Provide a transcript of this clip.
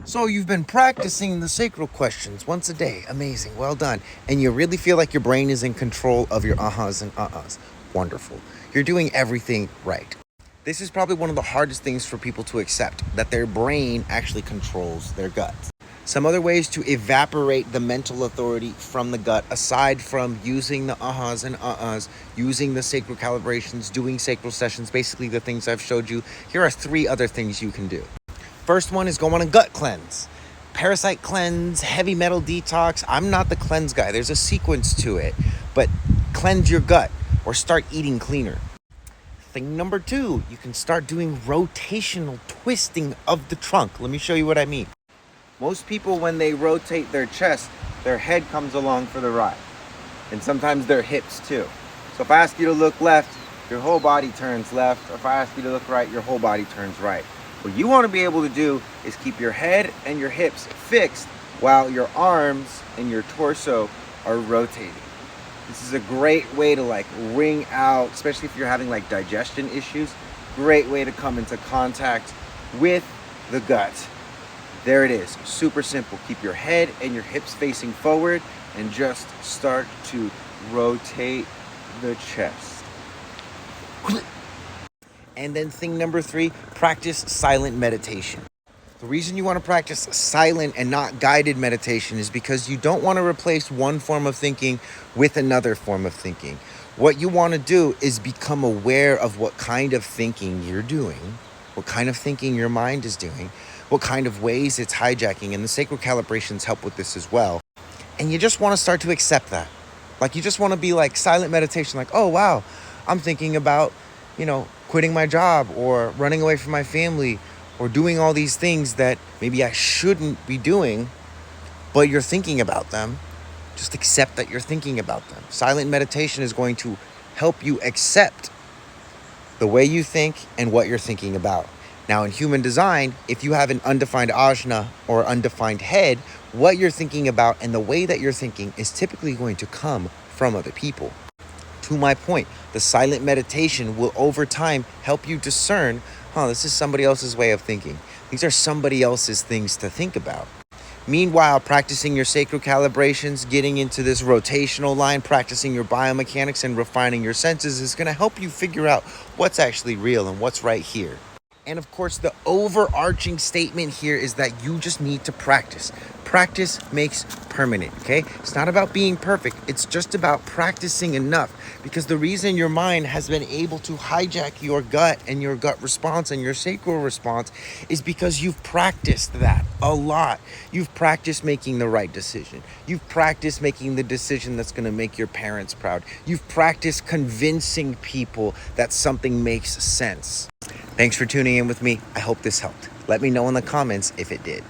So you've been practicing the sacral questions once a day. Amazing. Well done. And you really feel like your brain is in control of your ahas and uh-uhs. Wonderful. You're doing everything right. This is probably one of the hardest things for people to accept, that their brain actually controls their gut. Some other ways to evaporate the mental authority from the gut, aside from using the ahas and uh-uhs, using the sacral calibrations, doing sacral sessions, basically the things I've showed you, here are 3 other things you can do. First one is go on a gut cleanse. Parasite cleanse, heavy metal detox. I'm not the cleanse guy. There's a sequence to it. But cleanse your gut or start eating cleaner. Thing number 2, you can start doing rotational twisting of the trunk. Let me show you what I mean. Most people, when they rotate their chest, their head comes along for the ride. And sometimes their hips too. So if I ask you to look left, your whole body turns left. If I ask you to look right, your whole body turns right. What you want to be able to do is keep your head and your hips fixed while your arms and your torso are rotating. This is a great way to wring out, especially if you're having digestion issues, great way to come into contact with the gut. There it is, super simple. Keep your head and your hips facing forward and just start to rotate the chest. And then thing number 3, practice silent meditation. The reason you want to practice silent and not guided meditation is because you don't want to replace one form of thinking with another form of thinking. What you want to do is become aware of what kind of thinking you're doing, what kind of thinking your mind is doing, what kind of ways it's hijacking, and the sacral calibrations help with this as well. And you just want to start to accept that. You just want to be silent meditation, oh wow, I'm thinking about, quitting my job or running away from my family or doing all these things that maybe I shouldn't be doing, but you're thinking about them. Just accept that you're thinking about them. Silent meditation is going to help you accept the way you think and what you're thinking about. Now, in human design, if you have an undefined ajna or undefined head, what you're thinking about and the way that you're thinking is typically going to come from other people. To my point, the silent meditation will over time help you discern, this is somebody else's way of thinking. These are somebody else's things to think about. Meanwhile, practicing your sacral calibrations, getting into this rotational line, practicing your biomechanics and refining your senses is going to help you figure out what's actually real and what's right here. And of course, the overarching statement here is that you just need to practice. Practice makes permanent, okay? It's not about being perfect. It's just about practicing enough, because the reason your mind has been able to hijack your gut and your gut response and your sacral response is because you've practiced that a lot. You've practiced making the right decision. You've practiced making the decision that's going to make your parents proud. You've practiced convincing people that something makes sense. Thanks for tuning in with me. I hope this helped. Let me know in the comments if it did.